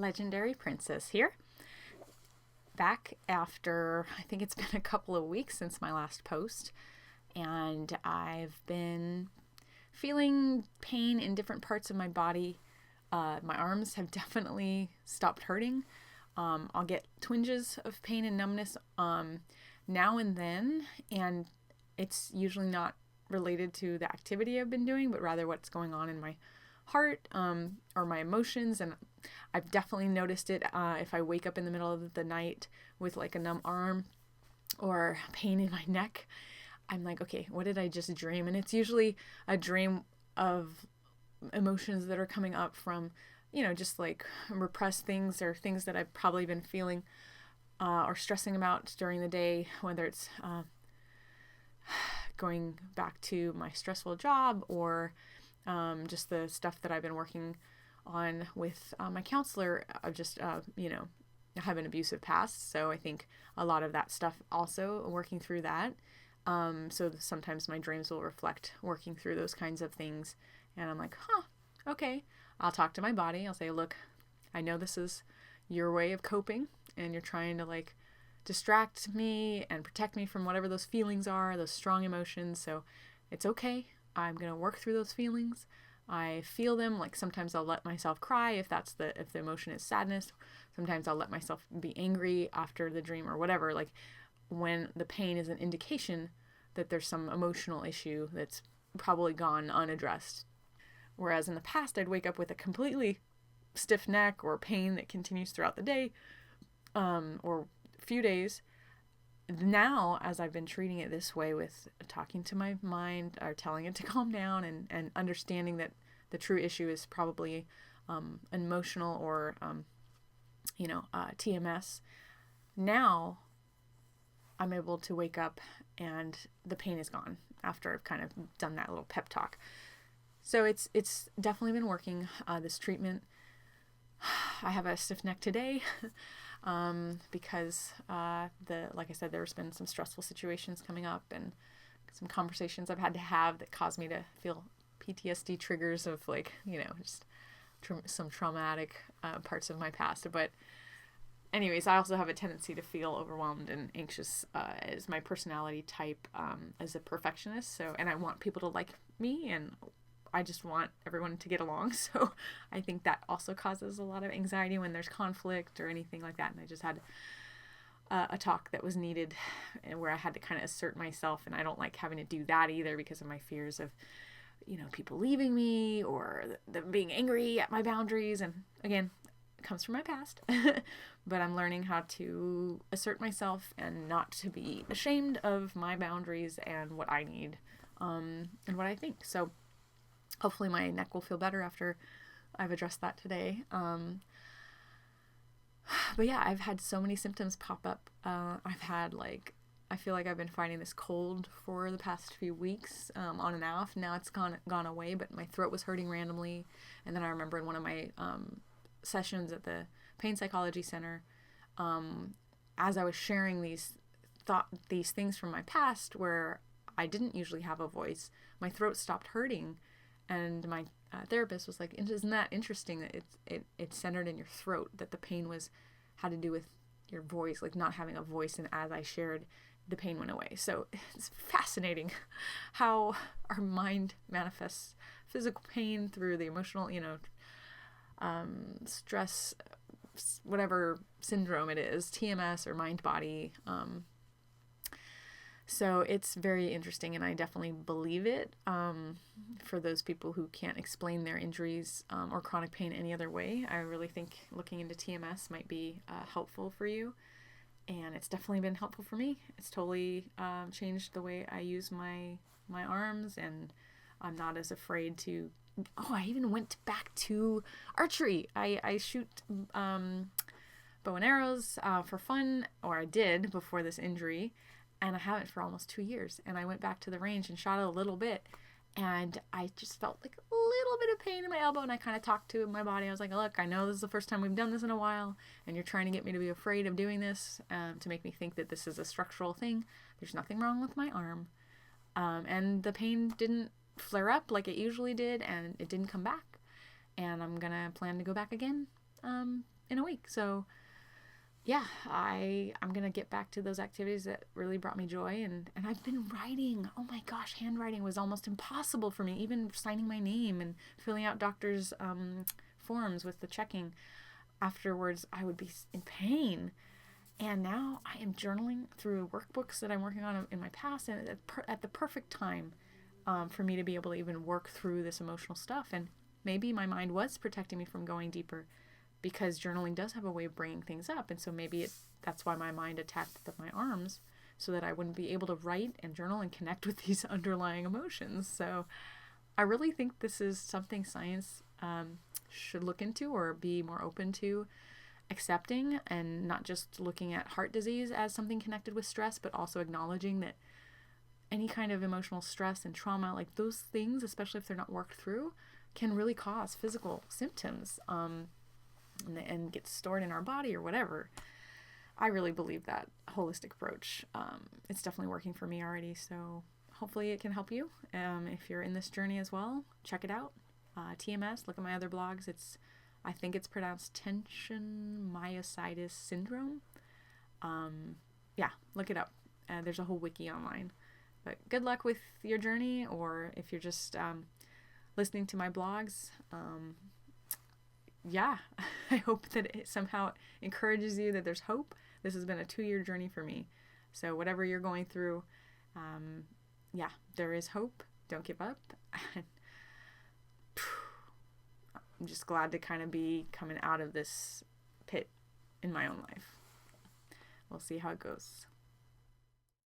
Legendary Princess here. Back after, I think it's been a couple of weeks since my last post, and I've been feeling pain in different parts of my body. My arms have definitely stopped hurting. I'll get twinges of pain and numbness now and then, and it's usually not related to the activity I've been doing, but rather what's going on in my heart or my emotions. And I've definitely noticed it if I wake up in the middle of the night with like a numb arm or pain in my neck. I'm like, okay, what did I just dream? And it's usually a dream of emotions that are coming up from, just like repressed things or things that I've probably been feeling or stressing about during the day, whether it's going back to my stressful job or just the stuff that I've been working on with my counselor. I've just, have an abusive past. So I think a lot of that stuff also working through that. So sometimes my dreams will reflect working through those kinds of things. And I'm like, okay. I'll talk to my body. I'll say, look, I know this is your way of coping and you're trying to like distract me and protect me from whatever those feelings are, those strong emotions. So it's okay. I'm going to work through those feelings. I feel them. Like sometimes I'll let myself cry if the emotion is sadness. Sometimes I'll let myself be angry after the dream or whatever. Like when the pain is an indication that there's some emotional issue that's probably gone unaddressed. Whereas in the past, I'd wake up with a completely stiff neck or pain that continues throughout the day or a few days. Now, as I've been treating it this way with talking to my mind or telling it to calm down and understanding that the true issue is probably emotional or, TMS, now I'm able to wake up and the pain is gone after I've kind of done that little pep talk. So it's definitely been working, this treatment. I have a stiff neck today because like I said, there's been some stressful situations coming up and some conversations I've had to have that caused me to feel PTSD triggers of like, just some traumatic parts of my past. But anyways, I also have a tendency to feel overwhelmed and anxious as my personality type as a perfectionist. So, and I want people to like me and I just want everyone to get along. So I think that also causes a lot of anxiety when there's conflict or anything like that. And I just had a talk that was needed and where I had to kind of assert myself. And I don't like having to do that either because of my fears of, people leaving me or them being angry at my boundaries. And again, it comes from my past. But I'm learning how to assert myself and not to be ashamed of my boundaries and what I need and what I think. So hopefully my neck will feel better after I've addressed that today. But yeah, I've had so many symptoms pop up. I feel like I've been fighting this cold for the past few weeks, on and off. Now it's gone away, but my throat was hurting randomly. And then I remember in one of my sessions at the Pain Psychology Center, as I was sharing these things from my past where I didn't usually have a voice, my throat stopped hurting. And my therapist was like, isn't that interesting that it's centered in your throat, that the pain had to do with your voice, like not having a voice. And as I shared, the pain went away. So it's fascinating how our mind manifests physical pain through the emotional, stress, whatever syndrome it is, TMS or mind body. So it's very interesting, and I definitely believe it. For those people who can't explain their injuries or chronic pain any other way, I really think looking into TMS might be helpful for you. And it's definitely been helpful for me. It's totally changed the way I use my arms, and I'm not as afraid to... Oh, I even went back to archery. I shoot bow and arrows for fun, or I did before this injury. And I haven't for almost 2 years. And I went back to the range and shot it a little bit. And I just felt like a little bit of pain in my elbow. And I kind of talked to my body. I was like, look, I know this is the first time we've done this in a while. And you're trying to get me to be afraid of doing this to make me think that this is a structural thing. There's nothing wrong with my arm. And the pain didn't flare up like it usually did. And it didn't come back. And I'm going to plan to go back again in a week. So yeah, I'm going to get back to those activities that really brought me joy. And I've been writing. Oh my gosh, handwriting was almost impossible for me. Even signing my name and filling out doctor's forms with the checking. Afterwards, I would be in pain. And now I am journaling through workbooks that I'm working on in my past, and at the perfect time for me to be able to even work through this emotional stuff. And maybe my mind was protecting me from going deeper, because journaling does have a way of bringing things up. And so maybe that's why my mind attacked my arms, so that I wouldn't be able to write and journal and connect with these underlying emotions. So I really think this is something science should look into, or be more open to accepting, and not just looking at heart disease as something connected with stress, but also acknowledging that any kind of emotional stress and trauma, like those things, especially if they're not worked through, can really cause physical symptoms. And get stored in our body or whatever. I really believe that holistic approach. It's definitely working for me already, so hopefully it can help you. If you're in this journey as well, check it out. TMS, look at my other blogs. I think it's pronounced tension myositis syndrome. Yeah, look it up. There's a whole wiki online. But good luck with your journey, or if you're just listening to my blogs, yeah, I hope that it somehow encourages you that there's hope. This has been a 2-year journey for me. So whatever you're going through, yeah, there is hope. Don't give up. I'm just glad to kind of be coming out of this pit in my own life. We'll see how it goes.